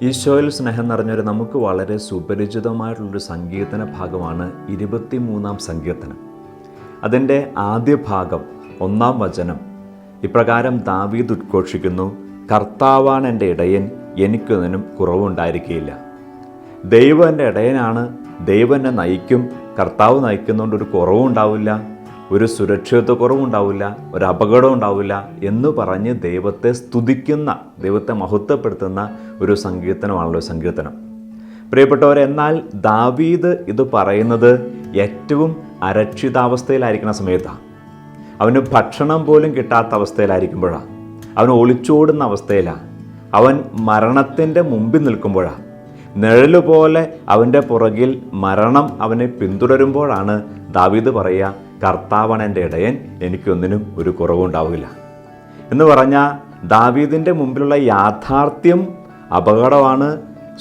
ഈശോയിൽ സ്നേഹം നിറഞ്ഞൊരു നമുക്ക് വളരെ സുപരിചിതമായിട്ടുള്ളൊരു സങ്കീർത്തന ഭാഗമാണ് 23-ാം സങ്കീർത്തനം. അതിൻ്റെ ആദ്യ ഭാഗം 1-ാം വചനം ഇപ്രകാരം ദാവീദ് ഉദ്ഘോഷിക്കുന്നു: കർത്താവാണ് എൻ്റെ ഇടയൻ, എനിക്കൊന്നിനും കുറവുണ്ടായിരിക്കുകയില്ല. ദൈവം എൻ്റെ ഇടയനാണ്, ദൈവം എന്നെ നയിക്കും, കർത്താവ് നയിക്കുന്നതുകൊണ്ട് ഒരു കുറവും ഉണ്ടാവില്ല, ഒരു സുരക്ഷിതത്വ കുറവുണ്ടാവില്ല, ഒരു അപകടം ഉണ്ടാവില്ല എന്ന് പറഞ്ഞ് ദൈവത്തെ സ്തുതിക്കുന്ന, ദൈവത്തെ മഹത്വപ്പെടുത്തുന്ന ഒരു സങ്കീർത്തനമാണല്ലോ സങ്കീർത്തനം. പ്രിയപ്പെട്ടവരെ, എന്നാൽ ദാവീദ് ഇത് പറയുന്നത് ഏറ്റവും അരക്ഷിതാവസ്ഥയിലായിരിക്കുന്ന സമയത്താണ്. അവന് ഭക്ഷണം പോലും കിട്ടാത്ത അവസ്ഥയിലായിരിക്കുമ്പോഴാണ്, അവൻ ഒളിച്ചോടുന്ന അവസ്ഥയിലാണ്, അവൻ മരണത്തിൻ്റെ മുമ്പിൽ നിൽക്കുമ്പോഴാണ്, നിഴലുപോലെ അവൻ്റെ പുറകിൽ മരണം അവനെ പിന്തുടരുമ്പോഴാണ് ദാവീദ് പറയുക: കർത്താവാണ് എൻ്റെ ഇടയൻ, എനിക്കൊന്നിനും ഒരു കുറവുണ്ടാവില്ല എന്ന് പറഞ്ഞാൽ ദാവീദിൻ്റെ മുമ്പിലുള്ള യാഥാർത്ഥ്യം അപകടമാണ്,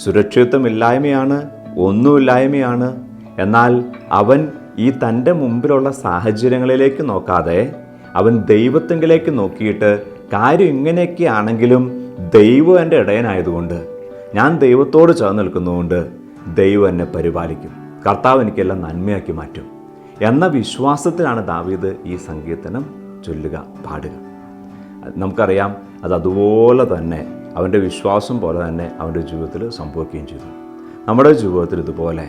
സുരക്ഷിതത്വമില്ലായ്മയാണ്, ഒന്നുമില്ലായ്മയാണ്. എന്നാൽ അവൻ ഈ തൻ്റെ മുമ്പിലുള്ള സാഹചര്യങ്ങളിലേക്ക് നോക്കാതെ അവൻ ദൈവത്തെങ്കിലേക്ക് നോക്കിയിട്ട്, കാര്യം ഇങ്ങനെയൊക്കെ ആണെങ്കിലും ദൈവം എൻ്റെ ഇടയനായതുകൊണ്ട്, ഞാൻ ദൈവത്തോട് ചേർന്ന് നിൽക്കുന്നതുകൊണ്ട് ദൈവം എന്നെ പരിപാലിക്കും, കർത്താവ് എനിക്കെല്ലാം നന്മയാക്കി മാറ്റും എന്ന വിശ്വാസത്തിലാണ് ദാവീദ് ഈ സങ്കീർത്തനം ചൊല്ലുക, പാടുക. നമുക്കറിയാം, അതുപോലെ തന്നെ അവൻ്റെ വിശ്വാസം പോലെ തന്നെ അവൻ്റെ ജീവിതത്തിൽ സംഭവിക്കുകയും ചെയ്തു. നമ്മുടെ ജീവിതത്തിൽ ഇതുപോലെ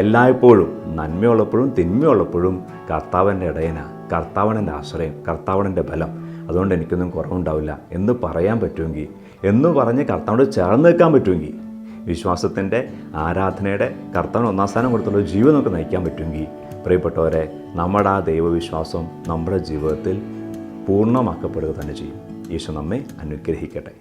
എല്ലായ്പ്പോഴും നന്മയുള്ളപ്പോഴും തിന്മയുള്ളപ്പോഴും കർത്താവിൻ്റെ ഇടയനാണ്, കർത്താവിൻ്റെ ആശ്രയം, കർത്താവിൻ്റെ ബലം, അതുകൊണ്ട് എനിക്കൊന്നും കുറവുണ്ടാവില്ല എന്ന് പറയാൻ പറ്റുമെങ്കിൽ, എന്ന് പറഞ്ഞ് കർത്താവിനോട് ചേർന്ന് നിൽക്കാൻ പറ്റുമെങ്കിൽ, വിശ്വാസത്തിൻ്റെ, ആരാധനയുടെ, കർത്താവിന് 1-ാം സ്ഥാനം കൊടുത്തുള്ള ജീവിതം നമുക്ക് നയിക്കാൻ പറ്റുമെങ്കിൽ, പ്രിയപ്പെട്ടവരെ, നമ്മുടെ ആ ദൈവവിശ്വാസം നമ്മുടെ ജീവിതത്തിൽ പൂർണ്ണമാക്കപ്പെടുക തന്നെ ചെയ്യും. ഈശോ നമ്മെ അനുഗ്രഹിക്കട്ടെ.